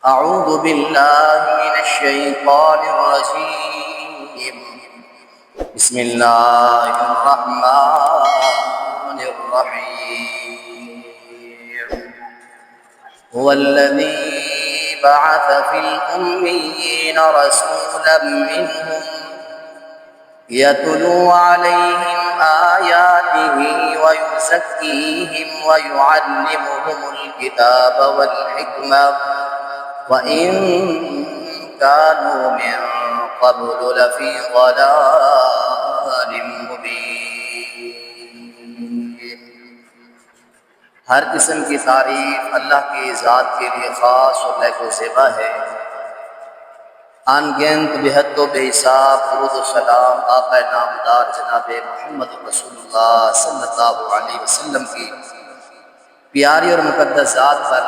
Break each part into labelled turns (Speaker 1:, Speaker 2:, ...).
Speaker 1: أعوذ بالله من الشيطان الرجيم. بسم الله الرحمن الرحيم. هو الذي بعث في الأميين رسولا منهم يتلو عليهم آياته ويزكيهم ويعلمهم الكتاب والحكمة وإن كانوا من قبل لفي ضلال مبين. ہر قسم کی تعریف اللہ کی ذات کے لیے خاص اور لائق و زیبا ہے. ان گنت بے حد و بے حساب درود و سلام آقا نامدار جناب محمد رسول اللہ صلی اللہ علیہ وسلم کی پیاری اور مقدس ذات پر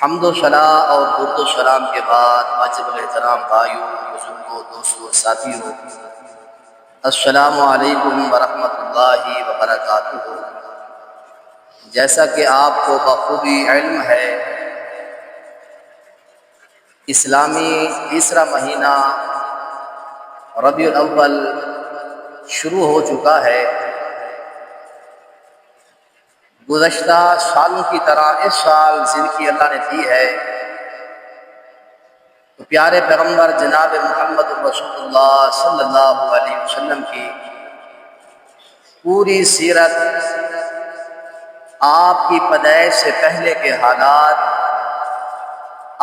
Speaker 1: حمد و ثنا اور درود و سلام کے بعد واجب الاحترام بھائیوں، بزرگوں، دوستوں اور ساتھیوں، السلام علیکم ورحمۃ اللہ وبرکاتہ. جیسا کہ آپ کو بخوبی علم ہے، اسلامی تیسرا مہینہ ربیع الاول شروع ہو چکا ہے. گزشتہ سالوں کی طرح اس سال زندگی اللہ نے دی ہے تو پیارے پیغمبر جناب محمد رسول اللہ صلی اللہ علیہ وسلم کی پوری سیرت، آپ کی پیدائش سے پہلے کے حالات،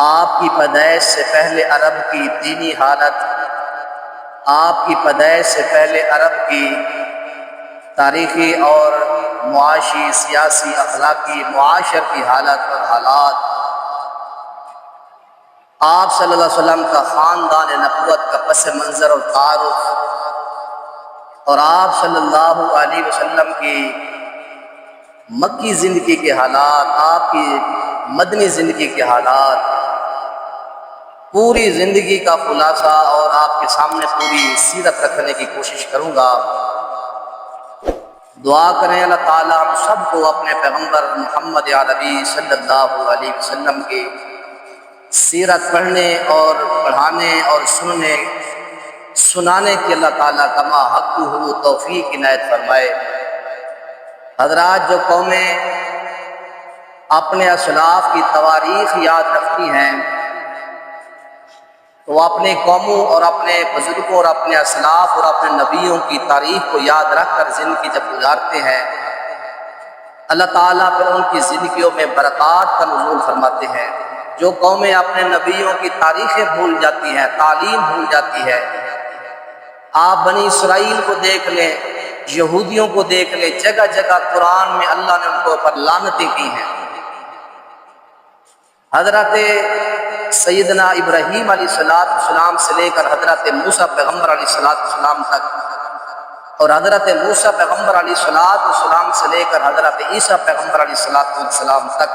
Speaker 1: آپ کی پیدائش سے پہلے عرب کی دینی حالت، آپ کی پیدائش سے پہلے عرب کی تاریخی اور معاشی، سیاسی، اخلاقی، معاشرتی حالت اور حالات، آپ صلی اللہ علیہ وسلم کا خاندان نبوت کا پس منظر اور تعارف، اور آپ صلی اللہ علیہ وسلم کی مکی زندگی کے حالات، آپ کی مدنی زندگی کے حالات، پوری زندگی کا خلاصہ اور آپ کے سامنے پوری سیرت رکھنے کی کوشش کروں گا. دعا کریں اللہ تعالیٰ ہم سب کو اپنے پیغمبر محمد عربی صلی اللہ علیہ وسلم کی سیرت پڑھنے اور پڑھانے اور سنانے کی اللہ تعالیٰ کما حق ہو توفیق عنایت فرمائے. حضرات، جو قومیں اپنے اسلاف کی تواریخ یاد رکھتی ہیں تو اپنے قوموں اور اپنے بزرگوں اور اپنے اسلاف اور اپنے نبیوں کی تاریخ کو یاد رکھ کر زندگی جب گزارتے ہیں، اللہ تعالیٰ پھر ان کی زندگیوں میں برکات کا نزول فرماتے ہیں. جو قومیں اپنے نبیوں کی تاریخیں بھول جاتی ہیں، تعلیم بھول جاتی ہے، آپ بنی اسرائیل کو دیکھ لیں، یہودیوں کو دیکھ لیں، جگہ جگہ قرآن میں اللہ نے ان کو پر لعنتیں کی ہیں. حضرت سیدنا ابراہیم علیہ السلام سے لے کر حضرت موسیٰ پیغمبر علیہ السلام تک، اور حضرت موسیٰ پیغمبر علیہ السلام سے لے کر حضرت عیسیٰ پیغمبر علیہ السلام تک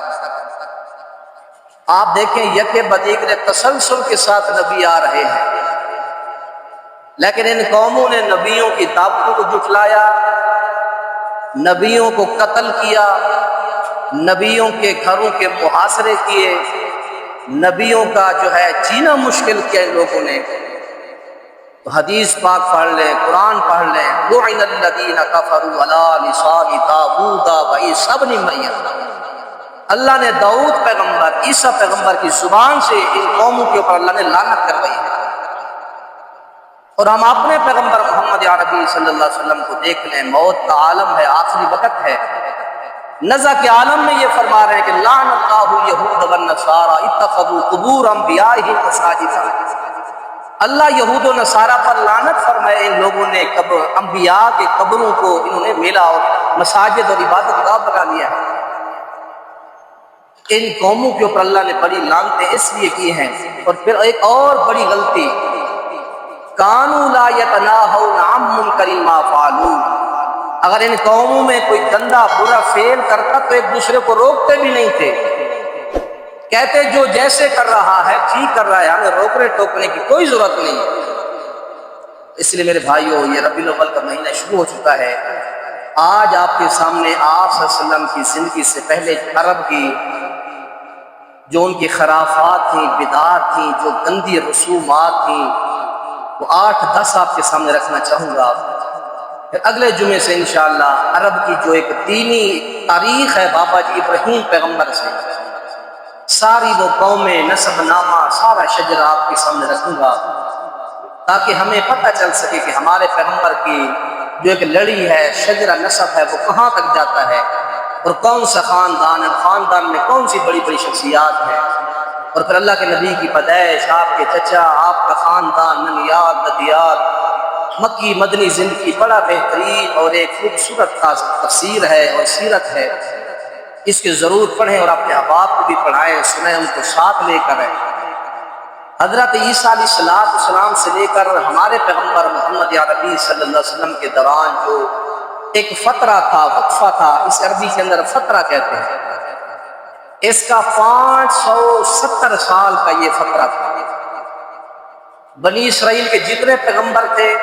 Speaker 1: آپ دیکھیں یکے بدیگر تسلسل کے ساتھ نبی آ رہے ہیں، لیکن ان قوموں نے نبیوں کی دعوتوں کو جھٹلایا، نبیوں کو قتل کیا، نبیوں کے گھروں کے محاصرے کیے، نبیوں کا جو ہے جینا مشکل کیا ان لوگوں نے. تو حدیث پاک پڑھ لیں، قرآن پڑھ لیں، لعن الذین کفروا علی لسان داؤد وعیسی ابن مریم. اللہ نے داؤد پیغمبر، عیسیٰ پیغمبر کی زبان سے ان قوموں کے اوپر اللہ نے لعنت کروائی ہے. اور ہم اپنے پیغمبر محمد عربی صلی اللہ علیہ وسلم کو دیکھ لیں، موت کا عالم ہے، آخری وقت ہے، نزع کے عالم میں یہ فرما رہے ہیں کہ لعن اللہ یہود والنصارى اتخذوا قبور انبیائہم مساجد. اللہ یہود و نصارہ پر لعنت فرمائے، ان لوگوں نے انبیاء کے قبروں کو انہوں نے میلا اور مساجد اور عبادت گاہ بنا لیا ہے. ان قوموں کے اوپر اللہ نے بڑی لعنتیں اس لیے کی ہیں. اور پھر ایک اور بڑی غلطی، کانوا لا یتناہون عن منکر ما فعلوا. اگر ان قوموں میں کوئی گندا برا فعل کرتا تو ایک دوسرے کو روکتے بھی نہیں تھے، کہتے جو جیسے کر رہا ہے ٹھیک کر رہا ہے، ہمیں روکنے ٹوکنے کی کوئی ضرورت نہیں. اس لیے میرے بھائیوں، یہ ربیع الاول کا مہینہ شروع ہو چکا ہے. آج آپ کے سامنے آپ صلی اللہ علیہ وسلم کی زندگی سے پہلے عرب کی جو ان کی خرافات تھیں، بدعات تھیں، جو گندی رسومات تھیں، وہ 8-10 آپ کے سامنے رکھنا چاہوں گا۔ پھر اگلے جمعے سے انشاءاللہ عرب کی جو ایک دینی تاریخ ہے بابا جی ابراہیم پیغمبر سے، ساری وہ قومیں، نسب نامہ، سارا شجرہ آپ کے سامنے رکھوں گا، تاکہ ہمیں پتہ چل سکے کہ ہمارے پیغمبر کی جو ایک لڑی ہے، شجرہ نسب ہے، وہ کہاں تک جاتا ہے، اور کون سا خاندان ہے، خاندان میں کون سی بڑی بڑی شخصیات ہیں، اور پھر اللہ کے نبی کی پیدائش، آپ کے چچا، آپ کا خاندان، ننیال، ددیال، مکی مدنی زندگی، بڑا بہترین اور ایک خوبصورت تفسیر ہے اور سیرت ہے۔ اس کے ضرور پڑھیں اور اپنے احباب کو بھی پڑھائیں، سنیں، ان کو ساتھ لے کر رہیں۔ حضرت عیسیٰ علیہ السلام سے لے کر ہمارے پیغمبر محمد عربی صلی اللہ علیہ وسلم کے دوران جو ایک فترہ تھا، وقفہ تھا، اس عربی کے اندر فترہ کہتے ہیں، اس کا 570 سال کا یہ فترہ تھا۔ بنی اسرائیل کے جتنے پیغمبر تھے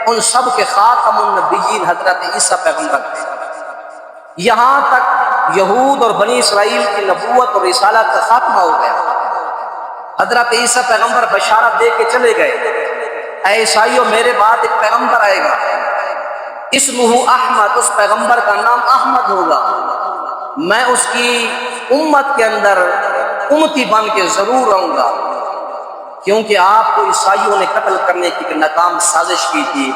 Speaker 1: ان سب کے خاتم النبیین حضرت عیسیٰ پیغمبر تھے۔ یہاں تک یہود اور بنی اسرائیل کی نبوت اور رسالت کا خاتمہ ہو گیا۔ حضرت عیسیٰ پیغمبر بشارت دے کے چلے گئے، اے عیسائیوں میرے بعد ایک پیغمبر آئے گا، اسمہ احمد، اس پیغمبر کا نام احمد ہوگا، میں اس کی امت کے اندر امتی بن کے ضرور آؤں گا، کیونکہ آپ کو عیسائیوں نے قتل کرنے کی ایک ناکام سازش کی تھی۔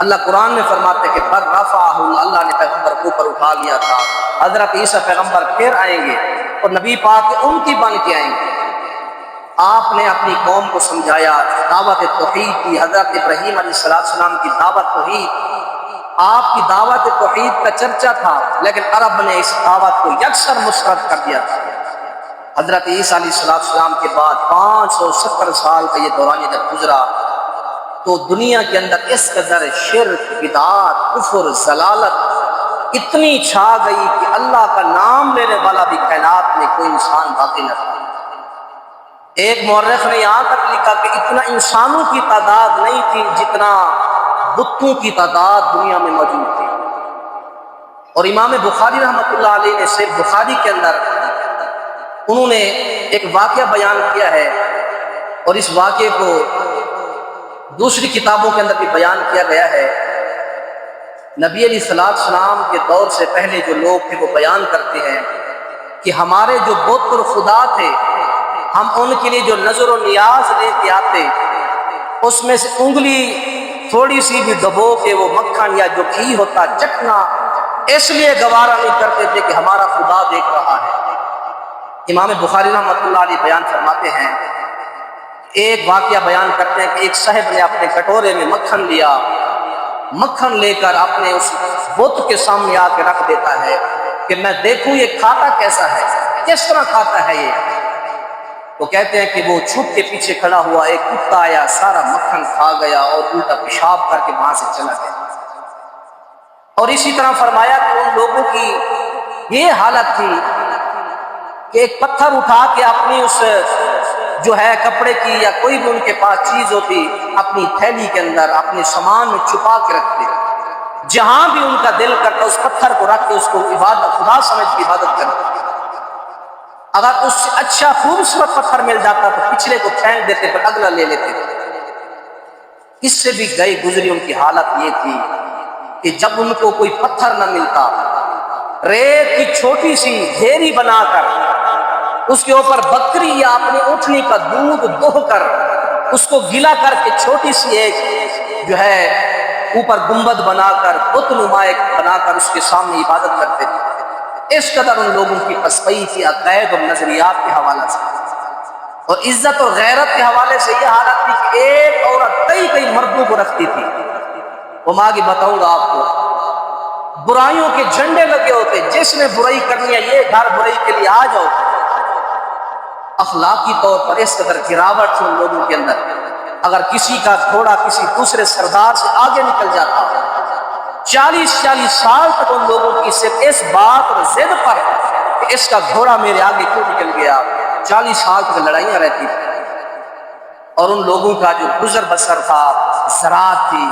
Speaker 1: اللہ قرآن میں فرماتے کہ پر رفعہ، اللہ نے پیغمبر کو اوپر اٹھا لیا تھا۔ حضرت عیسیٰ پیغمبر پھر آئیں گے اور نبی پاک کے امتی بن کے آئیں گے۔ آپ نے اپنی قوم کو سمجھایا، دعوت توحید کی، حضرت ابراہیم علیہ السلام کی دعوت توحید، آپ کی دعوت توحید کا چرچا تھا، لیکن عرب نے اس دعوت کو یکسر مسترد کر دیا تھا۔ حضرت عیسیٰ علیہ السلام کے بعد 570 سال کا یہ دوران جب گزرا تو دنیا کے اندر اس قدر شرک، بدعات، کفر، ضلالت اتنی چھا گئی کہ اللہ کا نام لینے والا بھی کائنات میں کوئی انسان باقی نہ تھا۔ ایک مورخ نے یہاں تک لکھا کہ اتنا انسانوں کی تعداد نہیں تھی جتنا بتوں کی تعداد دنیا میں موجود تھی۔ اور امام بخاری رحمۃ اللہ علیہ نے صحیح بخاری کے اندر انہوں نے ایک واقعہ بیان کیا ہے، اور اس واقعے کو دوسری کتابوں کے اندر بھی بیان کیا گیا ہے۔ نبی علیہ السلام کے دور سے پہلے جو لوگ تھے وہ بیان کرتے ہیں کہ ہمارے جو بت اور خدا تھے، ہم ان کے لیے جو نظر و نیاز لے کے آتے، اس میں سے انگلی تھوڑی سی بھی دبو کے وہ مکھن یا جو گھی ہوتا چکھنا اس لیے گوارا نہیں کرتے تھے کہ ہمارا خدا دیکھ رہا ہے۔ امام بخاری رحمۃ اللہ علیہ بیان فرماتے ہیں، ایک واقعہ بیان کرتے ہیں کہ ایک صاحب نے اپنے کٹورے میں مکھن لیا، مکھن لے کر اپنے اس بت کے سامنے آ کے رکھ دیتا ہے کہ میں دیکھوں یہ کھاتا کیسا ہے، کس طرح کھاتا ہے یہ۔ وہ کہتے ہیں کہ وہ چھپ کے پیچھے کھڑا ہوا، ایک کتا آیا، سارا مکھن کھا گیا اور الٹا پیشاب کر کے وہاں سے چلا گیا۔ اور اسی طرح فرمایا کہ ان لوگوں کی یہ حالت تھی کہ ایک پتھر اٹھا کے اپنی اس جو ہے کپڑے کی یا کوئی بھی ان کے پاس چیز ہوتی اپنی تھیلی کے اندر اپنے سامان میں چھپا کے رکھتے، جہاں بھی ان کا دل کرتا اس پتھر کو رکھ کے اس کو عبادت، خدا سمجھ کے عبادت کرتے۔ اگر اس سے اچھا خوبصورت پتھر مل جاتا تو پچھلے کو پھینک دیتے، پر اگلا لے لیتے۔ اس سے بھی گئی گزری ان کی حالت یہ تھی کہ جب ان کو کوئی پتھر نہ ملتا، ریت کی چھوٹی سی ڈھیری بنا کر اس کے اوپر بکری یا اپنی اونٹنی کا دودھ دوہ کر اس کو گیلا کر کے چھوٹی سی ایک جو ہے اوپر گنبد بنا کر بت نما بنا کر اس کے سامنے عبادت کرتے تھے۔ اس قدر ان لوگوں کی پسپائی تھی عقائد اور نظریات کے حوالے سے، اور عزت اور غیرت کے حوالے سے یہ حالت تھی کہ ایک عورت کئی مردوں کو رکھتی تھی۔ وہ میں آگے بتاؤں گا آپ کو، برائیوں کے جھنڈے لگے ہوتے، جس نے برائی کرنی ہے یہ گھر برائی کے لیے آ جاؤ۔ اخلاقی طور پر اس قدر گراوٹ تھی ان لوگوں کے اندر، اگر کسی کا گھوڑا کسی دوسرے سردار سے آگے نکل جاتا، 40 سال تک ان لوگوں کی صرف اس بات اور ضد پر کہ اس کا گھوڑا میرے آگے کیوں نکل گیا، 40 سال تک لڑائیاں رہتی تھیں۔ اور ان لوگوں کا جو گزر بسر تھا، زراعت تھی،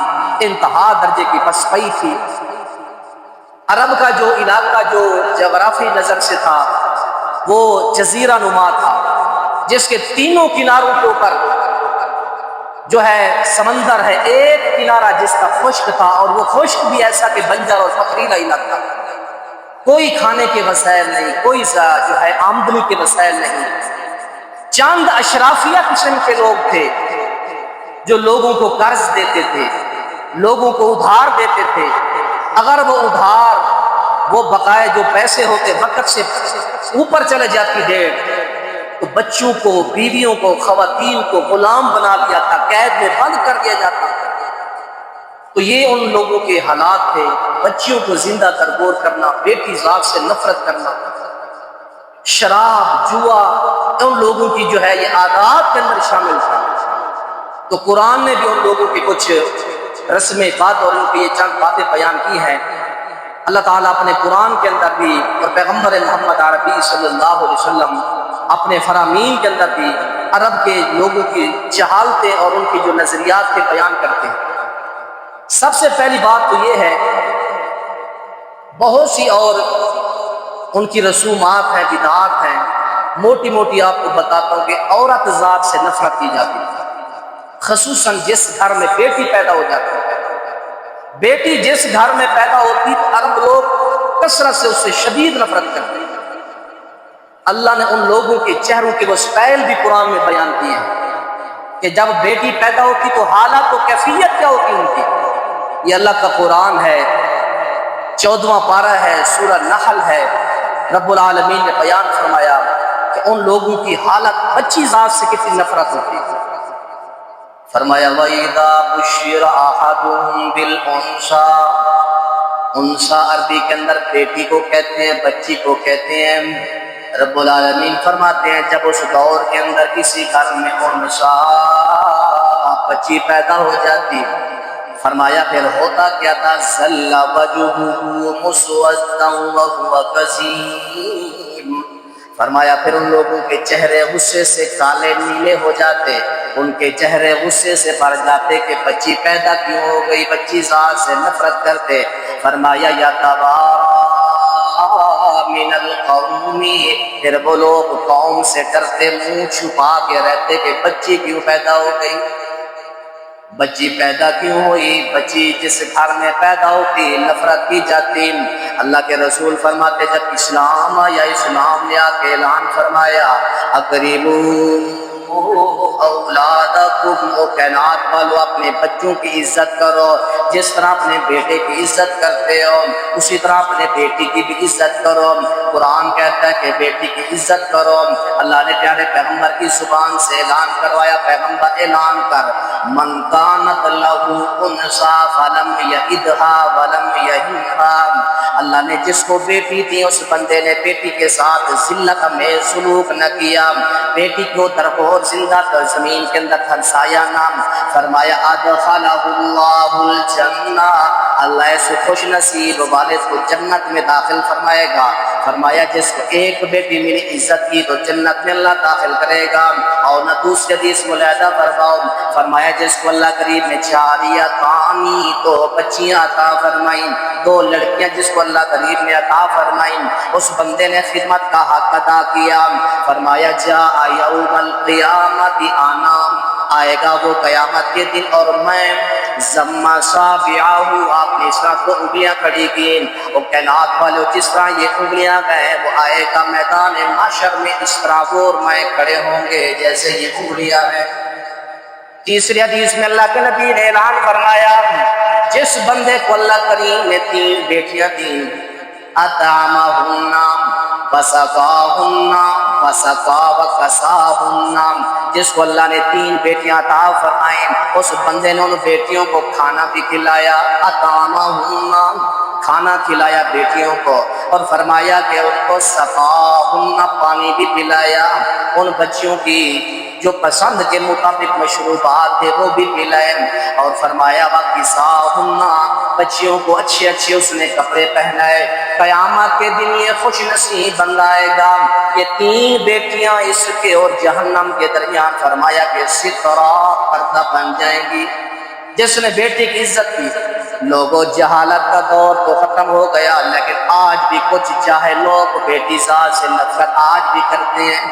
Speaker 1: انتہا درجے کی پسپائی تھی۔ عرب کا جو علاقہ جو جغرافی نظر سے تھا وہ جزیرہ نما تھا، جس کے تینوں کناروں کے اوپر جو ہے سمندر ہے، ایک کنارہ جس کا خشک تھا، اور وہ خشک بھی ایسا کہ بنجر اور پتھریلا علاقہ، کوئی کھانے کے وسائل نہیں، کوئی جو ہے آمدنی کے وسائل نہیں۔ چند اشرافیہ قسم کے لوگ تھے جو لوگوں کو قرض دیتے تھے، لوگوں کو ادھار دیتے تھے۔ اگر وہ ادھار، وہ بقائے جو پیسے ہوتے وقت سے اوپر چلے جاتی ڈیٹ، تو بچوں کو، بیویوں کو، خواتین کو غلام بنا دیا تھا، قید میں بند کر دیا جاتا تھا۔ تو یہ ان لوگوں کے حالات تھے، بچیوں کو زندہ تربور کرنا، بیٹی ذات سے نفرت کرنا، شراب، جوا، ان لوگوں کی جو ہے یہ عادات کے اندر شامل تھا۔ تو قرآن نے بھی ان لوگوں کی کچھ رسم بات اور ان کی یہ چند باتیں بیان کی ہیں۔ اللہ تعالیٰ اپنے قرآن کے اندر بھی اور پیغمبر محمد عربی صلی اللہ علیہ وسلم اپنے فرامین کے اندر بھی عرب کے لوگوں کی جہالتیں اور ان کی جو نظریات کے بیان کرتے ہیں۔ سب سے پہلی بات تو یہ ہے، بہت سی اور ان کی رسومات ہیں، بدعات ہیں، موٹی موٹی آپ کو بتاتا ہوں کہ عورت ذات سے نفرت کی جاتی ہے، خصوصاً جس گھر میں بیٹی پیدا ہو جاتی ہے۔ بیٹی جس گھر میں پیدا ہوتی تو عرب لوگ کثرت سے اس سے شدید نفرت کرتے ہیں۔ اللہ نے ان لوگوں کے چہروں کے وہ سٹائل بھی قرآن میں بیان کیے ہیں کہ جب بیٹی پیدا ہوتی تو حالت و کیفیت کیا ہوتی ان کی۔ یہ اللہ کا قرآن ہے، 14واں پارہ ہے، سورہ نحل ہے۔ رب العالمین نے بیان فرمایا کہ ان لوگوں کی حالت بچی ذات سے کتنی نفرت ہوتی ہے۔ فرمایا وَإِذَا بُشِّرَ أَحَدُهُم بِالْأُنثىٰ، انثیٰ عربی کے اندر بیٹی کو کہتے ہیں، بچی کو کہتے ہیں۔ رب العالمین فرماتے ہیں جب اس دور کے اندر کسی گھر میں انثیٰ بچی پیدا ہو جاتی، فرمایا پھر ہوتا کیا تھا، ظل وجهه مسودا وهو كظيم، فرمایا پھر ان لوگوں کے چہرے غصے سے کالے نیلے ہو جاتے، ان کے چہرے غصے سے بھر جاتے کہ بچی پیدا کیوں ہو گئی، بچی ذات سے نفرت کرتے۔ فرمایا یتوارا من القوم، پھر وہ لوگ قوم سے ڈرتے، منہ چھپا کے رہتے کہ بچی کیوں پیدا ہو گئی، بچی پیدا کیوں ہوئی۔ بچی جس گھر میں پیدا ہوتی نفرت کی جاتی۔ اللہ کے رسول فرماتے جب اسلام آیا، اسلام نے آ کے اعلان فرمایا اکرموا اولادکم، او کائنات والو اپنے بچوں کی عزت کرو، جس طرح اپنے بیٹے کی عزت کرتے ہو اسی طرح اپنے بیٹی کی بھی عزت کرو۔ قرآن کہتا ہے کہ بیٹی کی عزت کرو۔ اللہ نے پیارے پیغمبر کی زبان سے اعلان کروایا، پیغمبر اعلان کر، من کانت لہ انثیٰ فلم یلدھا ولم یہنھا، اللہ نے جس کو بیٹی دی اس بندے نے بیٹی کے ساتھ ذلت میں سلوک نہ کیا، بیٹی کو دربور زندہ کر زمین کے اندر دھنسایا نہ، فرمایا ادخلہ اللہ الجنہ، اللہ ایسے خوش نصیب والد کو جنت میں داخل فرمائے گا۔ فرمایا جس کو ایک بیٹی میری عزت کی تو جنت میں اللہ داخل کرے گا۔ اور نہ دوسری حدیث ملاحظہ فرماؤ، فرمایا جس کو اللہ قریب میں جاریتانی تو بچیاں عطا فرمائیں، دو لڑکیاں جس کو اللہ قریب میں عطا فرمائیں، اس بندے نے خدمت کا حق ادا کیا۔ فرمایا جاء یوم القیامت، آنا آئے گا وہ قیامت کے دن اور میں زما صابعہ، آپ نے اس طرح دو انگلیاں کھڑی کی، وہ کائنات والے جس طرح یہ انگلیاں گئے وہ آئے گا میدان محشر میں اس طرح وہ اور میں کھڑے ہوں گے جیسے یہ انگلیاں ہیں۔ تیسری حدیث میں اللہ کے نبی نے اعلان فرمایا جس بندے کو اللہ کریم نے 3 بیٹیاں دیں، اطعمہن وسقاہن وسقا وکساہن، جس کو اللہ نے 3 بیٹیاں عطا فرمائیں اس بندے نے ان بیٹیوں کو کھانا بھی کھلایا، اطعمہن کھانا کھلایا بیٹیوں کو، اور فرمایا کہ ان کو سقاہن پانی بھی پلایا، ان بچیوں کی جو پسند کے مطابق مشروبات تھے وہ بھی پلائے، اور فرمایا وَكِسَاهُنَّ بچیوں کو اچھے اچھے اس نے کپڑے پہنائے۔ قیامت کے دن یہ خوش نصیب بندہ آئے گا، یہ 3 بیٹیاں اس کے اور جہنم کے درمیان فرمایا کہ سترہ پردہ بن جائیں گی۔ جس نے بیٹی کی عزت کی، لوگوں جہالت کا دور تو ختم ہو گیا لیکن آج بھی کچھ چاہے لوگ بیٹی ذات سے نفرت آج بھی کرتے ہیں۔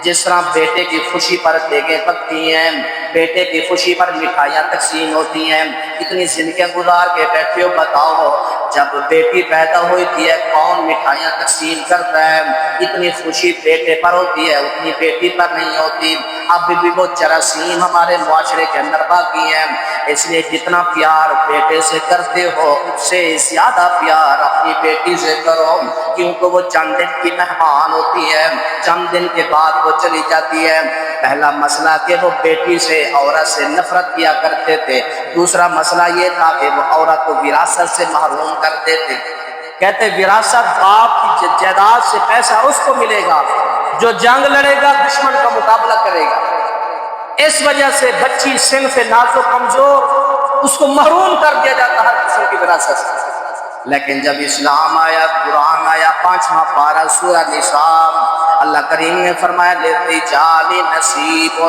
Speaker 1: جس طرح بیٹے کی خوشی پر دیگیں پکتی ہیں، بیٹے کی خوشی پر مٹھائیاں تقسیم ہوتی ہیں، اتنی زندگیاں گزار کے بیٹھے ہو، بتاؤ جب بیٹی پیدا ہوتی ہے کون مٹھائیاں تقسیم کرتا ہے؟ اتنی خوشی بیٹے پر ہوتی ہے، اتنی بیٹی پر نہیں ہوتی۔ اب بھی وہ جراثیم ہمارے معاشرے کے اندر باقی ہیں، اس لیے جتنا پیار بیٹے سے کرتے ہو اس سے زیادہ پیار اپنی بیٹی سے کرو، کیونکہ وہ چند دن کی مہمان ہوتی ہے، چند دن کے بعد وہ چلی جاتی ہے۔ پہلا مسئلہ کہ وہ بیٹی سے، عورت سے نفرت کیا کرتے تھے، دوسرا مسئلہ یہ تھا کہ وہ عورت کو وراثت سے محروم کرتے تھے۔ کہتے وراثت باپ کی جائیداد سے پیسہ اس کو ملے گا جو جنگ لڑے گا، دشمن کا مقابلہ کرے گا۔ اس وجہ سے بچی صنف نازک کمزور، اس کو محروم کر دیا جاتا ہر قسم کی وراثت سے۔ لیکن جب اسلام آیا، قرآن آیا، 5واں پارہ سورہ نساء، اللہ کریم نے فرمایا للرجال نصیب،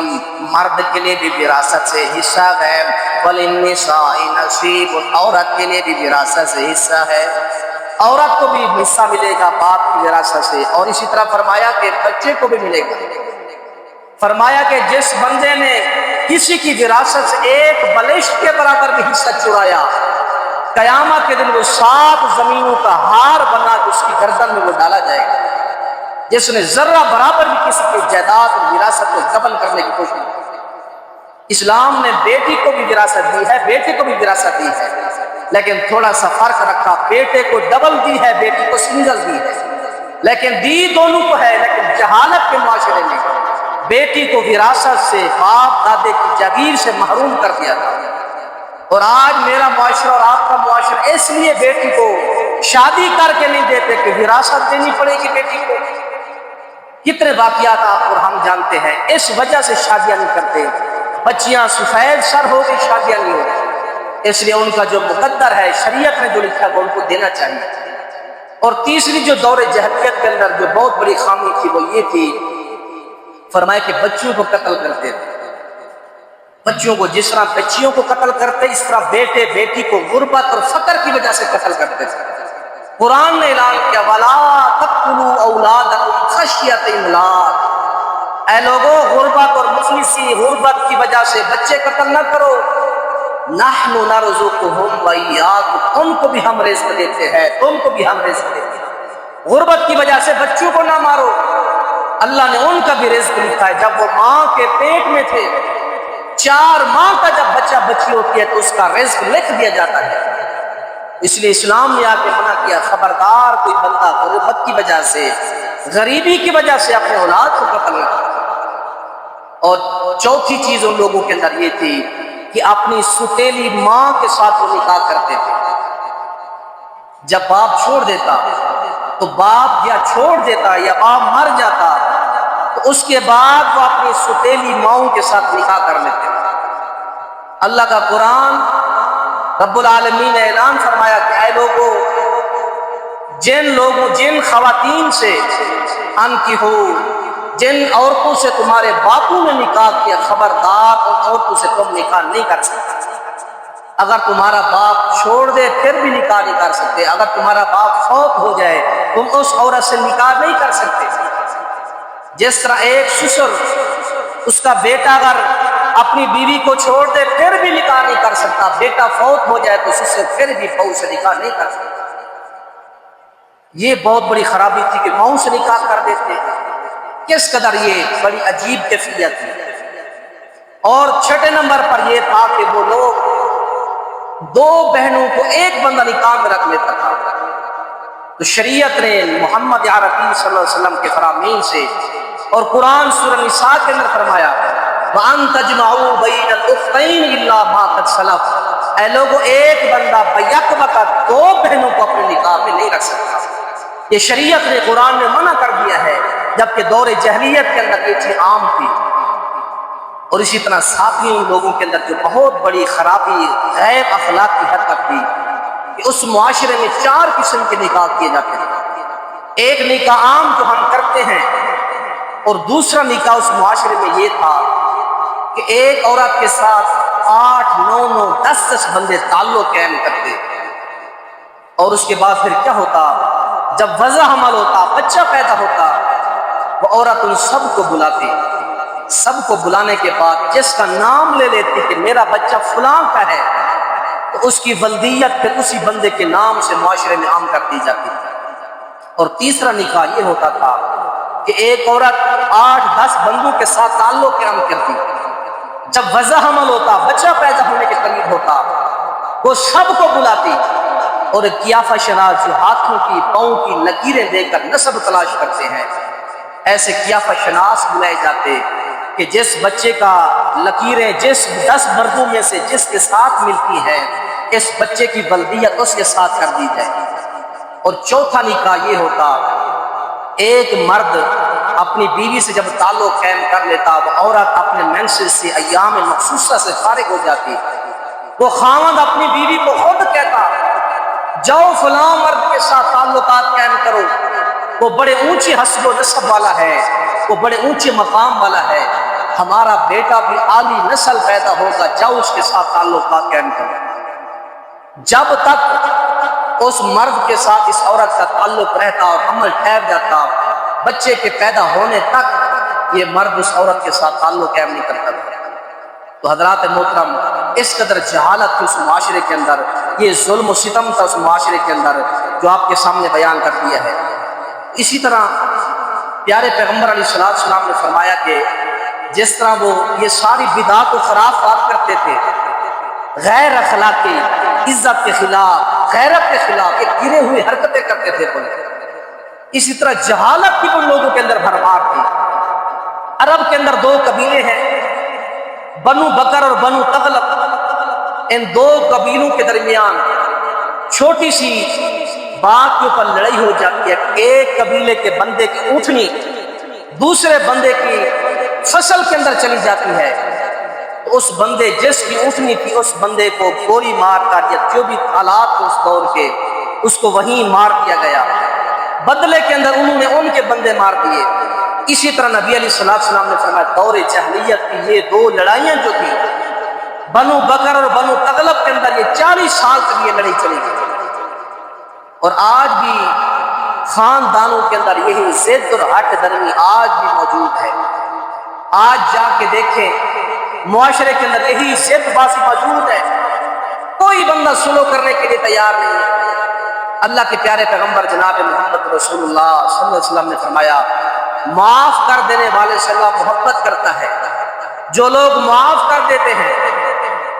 Speaker 1: مرد کے لیے بھی وراثت سے حصہ ہے، وللنساء نصیب، عورت کے لیے بھی وراثت سے حصہ ہے، عورت کو بھی حصہ ملے گا باپ کی وراثت سے۔ اور اسی طرح فرمایا کہ بچے کو بھی ملے گا۔ فرمایا کہ جس بندے نے کسی کی وراثت سے ایک بلشت کے برابر بھی حصہ چرایا، قیامت کے دن وہ 7 زمینوں کا ہار بنا کے اس کی گردن میں وہ ڈالا جائے گا۔ جس نے ذرہ برابر بھی کسی کی جائیداد اور وراثت کو دبن کرنے کی کوشش کی۔ اسلام نے بیٹی کو بھی وراثت دی ہے، بیٹے کو بھی وراثت دی ہے، لیکن تھوڑا سا فرق رکھا، بیٹے کو ڈبل دی ہے، بیٹی کو سنگل دی ہے، لیکن دی دونوں کو ہے، لیکن جہالت کے معاشرے میں بیٹی کو وراثت سے باپ دادے کی جاگیر سے محروم کر دیا تھا۔ اور آج میرا معاشرہ اور آپ کا معاشرہ اس لیے بیٹی کو شادی کر کے نہیں دیتے کہ وراثت دینی پڑے گی بیٹی کو۔ کتنے واقعات آپ اور ہم جانتے ہیں، اس وجہ سے شادیاں نہیں کرتے، بچیاں سفید سر ہو گئی، شادیاں نہیں ہو گئی، اس لیے ان کا جو مقدر ہے شریعت نے جو لکھا ہے وہ ان کو دینا چاہیے۔ اور تیسری جو دور جہلیت کے اندر جو بہت بڑی خامی تھی وہ یہ تھی، فرمایا کہ بچوں کو قتل کرتے تھے، بچوں کو جس طرح بچیوں کو قتل کرتے اس طرح بیٹے بیٹی کو غربت اور فقر کی وجہ سے قتل کرتے تھے۔ قرآن نے اعلان کیا وَلَا تَقْتُلُوا أَوْلَادَكُمْ خَشْيَةَ إِمْلَاقٍ، اے لوگوں غربت اور مفلسی، غربت کی وجہ سے بچے قتل نہ کرو، نَحْنُ نَرْزُقُهُمْ وَإِيَّاكُمْ، تم کو بھی ہم رزق دیتے ہیں، تم کو بھی ہم رزق دیتے ہیں۔ غربت کی وجہ سے بچوں کو نہ مارو، اللہ نے ان کا بھی رزق لکھا ہے۔ جب وہ ماں کے پیٹ میں تھے، 4 ماہ کا جب بچہ بچی ہوتی ہے تو اس کا رزق لکھ دیا جاتا ہے۔ اس لیے اسلام نے آ کے منع کیا، خبردار کوئی بندہ غربت کی وجہ سے، غریبی کی وجہ سے اپنے اولاد کو قتل نہ کرے۔ اور چوتھی چیز ان لوگوں کے اندر یہ تھی کہ اپنی ستیلی ماں کے ساتھ وہ نکاح کرتے تھے۔ جب باپ چھوڑ دیتا تو باپ یا چھوڑ دیتا یا باپ مر جاتا تو اس کے بعد وہ اپنی ستیلی ماؤں کے ساتھ نکاح کر لیتے تھے۔ اللہ کا قرآن رب العالمین نے اعلان فرمایا کہ اے لوگوں، جن خواتین سے انکحو، جن عورتوں سے تمہارے باپوں نے نکاح کیا، خبردار ان عورتوں سے تم نکاح نہیں کر سکتے۔ اگر تمہارا باپ چھوڑ دے پھر بھی نکاح نہیں کر سکتے، اگر تمہارا باپ فوت ہو جائے تم اس عورت سے نکاح نہیں کر سکتے۔ جس طرح ایک سسر اس کا بیٹا اگر اپنی بیوی کو چھوڑ دے پھر بھی نکاح نہیں کر سکتا، بیٹا فوت ہو جائے تو سسر پھر بھی بہو سے نکاح نہیں کر سکتا۔ یہ بہت بڑی خرابی تھی کہ ماؤں سے نکاح کر دیتے، کس قدر یہ بڑی عجیب کیفیت تھی۔ اور چھٹے نمبر پر یہ تھا کہ وہ لوگ 2 بہنوں کو ایک بندہ نکاح میں رکھ لیتا تھا، تو شریعت نے محمد عربی صلی اللہ علیہ وسلم کے فرامین سے اور قرآن سورہ نساء کے اندر فرمایا وَأَن تَجْمَعُوا بَيْنَ الْأُخْتَيْنِ إِلَّا مَا قَدْ سَلَفَ، اے لوگوں ایک بندہ بیک وقت 2 بہنوں کو اپنے نکاح میں نہیں رکھ سکتا۔ یہ شریعت نے قرآن میں منع کر دیا ہے، جبکہ دور جہلیت کے اندر یہ چیز عام تھی۔ اور اسی طرح ساتھیوں لوگوں کے اندر جو بہت بڑی خرابی غیر اخلاق کی حد تک تھی کہ اس معاشرے میں 4 قسم کے نکاح کیے جاتے ہیں۔ ایک نکاح عام جو ہم کرتے ہیں، اور دوسرا نکاح اس معاشرے میں یہ تھا کہ ایک عورت کے ساتھ 8، 9، 10 بندے تعلق قائم کرتے، اور اس کے بعد پھر کیا ہوتا، جب وضع حمل ہوتا، بچہ پیدا ہوتا وہ عورت ان سب کو بلاتی، سب کو بلانے کے بعد جس کا نام لے لیتی کہ میرا بچہ فلاں کا ہے، تو اس کی ولدیت پھر اسی بندے کے نام سے معاشرے میں عام کر دی جاتی تھی۔ اور تیسرا نکاح یہ ہوتا تھا کہ ایک عورت 8-10 بندوں کے ساتھ تعلق قائم کرتی، جب وضع حمل ہوتا، بچہ پیدا ہونے کے قریب ہوتا، وہ سب کو بلاتی اور ایک قیافہ شناس جو ہاتھوں کی پاؤں کی لکیریں دے کر نسب تلاش کرتے ہیں، ایسے قیافہ شناس بلائے جاتے کہ جس بچے کا لکیریں جس 10 مردوں میں سے جس کے ساتھ ملتی ہیں، اس بچے کی ولدیت اس کے ساتھ کر دی جائے۔ اور چوتھا نکاح یہ ہوتا، ایک مرد اپنی بیوی سے جب تعلق قائم کر لیتا، وہ عورت اپنے منسل سے ایام مخصوصہ سے فارغ ہو جاتی، وہ خاوند اپنی بیوی کو خود کہتا جاؤ فلاں مرد کے ساتھ تعلقات قائم کرو، وہ بڑے اونچی حسب و نسب والا ہے، وہ بڑے اونچے مقام والا ہے، ہمارا بیٹا بھی عالی نسل پیدا ہوگا، جاؤ اس کے ساتھ تعلقات قائم کرو۔ جب تک اس مرد کے ساتھ اس عورت کا تعلق رہتا اور حمل ٹھہر جاتا، بچے کے پیدا ہونے تک یہ مرد اس عورت کے ساتھ تعلق قائم نہیں کرتا تھا۔ تو حضرات محترم، اس قدر جہالت تھی اس معاشرے کے اندر، یہ ظلم و ستم تھا اس معاشرے کے اندر جو آپ کے سامنے بیان کر دیا ہے۔ اسی طرح پیارے پیغمبر علیہ السلام نے فرمایا کہ جس طرح وہ یہ ساری بدعات و خرافات کرتے تھے، غیر اخلاقی، عزت کے خلاف، غیرت کے خلاف، یہ گرے ہوئے حرکتیں کرتے تھے، اسی طرح جہالت کی ان لوگوں کے اندر بھرمار تھی۔ عرب کے اندر 2 قبیلے ہیں، بنو بکر اور بنو تغلب، ان 2 قبیلوں کے درمیان چھوٹی سی بات کے اوپر لڑائی ہو جاتی ہے۔ ایک قبیلے کے بندے کی اونٹنی دوسرے بندے کی فصل کے اندر چلی جاتی ہے، تو اس بندے جس کی اونٹنی تھی اس بندے کو گولی مار کر، یا جو بھی حالات کو اس دور کے، اس کو وہیں مار دیا گیا، بدلے کے اندر انہوں نے ان کے بندے مار دیے۔ اسی طرح نبی علیہ السلام نے فرمایا دور جاہلیت کی یہ 2 لڑائیاں جو تھیں بنو بکر اور بنو تغلب کے اندر، یہ 40 سال تک یہ لڑائی چلی گئی، اور آج بھی خاندانوں کے اندر یہی ضد اور ہٹ درمی آج بھی موجود ہے۔ آج جا کے دیکھیں معاشرے کے اندر یہی ضد بازی موجود ہے، کوئی بندہ سلو کرنے کے لیے تیار نہیں ہے۔ اللہ کے پیارے پیغمبر جناب محمد رسول اللہ صلی اللہ علیہ وسلم نے فرمایا معاف کر دینے والے سے اللہ محبت کرتا ہے۔ جو لوگ معاف کر دیتے ہیں،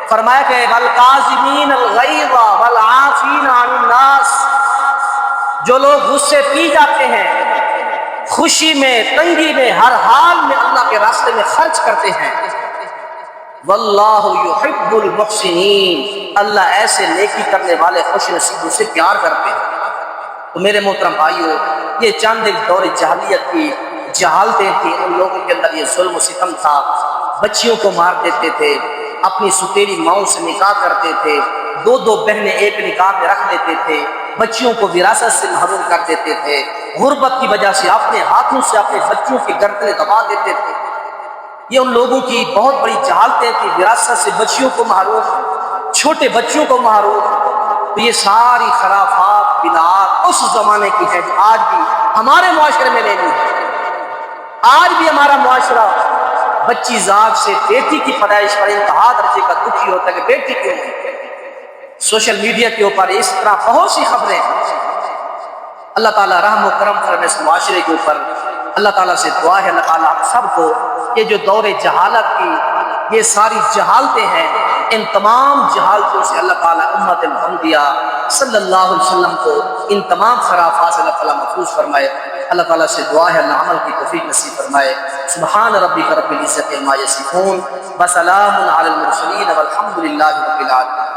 Speaker 1: فرمایا کہ والکاظمین الغیظ والعافین عن الناس، جو لوگ غصے پی جاتے ہیں، خوشی میں تنگی میں ہر حال میں اللہ کے راستے میں خرچ کرتے ہیں، واللہ یحب المحسنین، اللہ ایسے نیکی کرنے والے خوش نصیبوں سے پیار کرتے ہیں۔ تو میرے محترم بھائیو، یہ چند ایک دور جاہلیت کی جہالتیں تھیں، ان لوگوں کے اندر یہ ظلم و ستم تھا، بچیوں کو مار دیتے تھے، اپنی سوتیلی ماؤں سے نکاح کرتے تھے، 2 بہنیں ایک نکاح میں رکھ لیتے تھے، بچیوں کو وراثت سے محروم کر دیتے تھے، غربت کی وجہ سے اپنے ہاتھوں سے اپنے بچوں کی گردنیں دبا دیتے تھے۔ یہ ان لوگوں کی بہت بڑی جہالتیں تھیں، وراثت سے بچیوں کو محروم، چھوٹے بچوں کو محروم۔ تو یہ ساری خرافات بدعات اس زمانے کی ہے جو آج بھی ہمارے معاشرے میں لینی ہے۔ آج بھی ہمارا معاشرہ بچی ذات سے بیٹی کی پیدائش پر انتہا درجے کا دکھی ہوتا ہے کہ بیٹی کیوں ہے۔ سوشل میڈیا کے اوپر اس طرح بہت سی خبریں۔ اللہ تعالیٰ رحم و کرم فرمائے اس معاشرے کے اوپر۔ اللہ تعالیٰ سے دعا ہے اللہ تعالیٰ ہم سب کو یہ جو دور جہالت کی یہ ساری جہالتیں ہیں، ان تمام جہالتوں سے اللہ تعالیٰ امت محمدیہ صلی اللہ علیہ وسلم کو ان تمام خرافات سے اللہ تعالیٰ محفوظ فرمائے۔ اللہ تعالیٰ سے دعا ہے اللہ عمل کی توفیق نصیب فرمائے۔ سبحان ربک رب العزت عما یصفون وسلام علی المرسلین والحمد للہ رب العالمین۔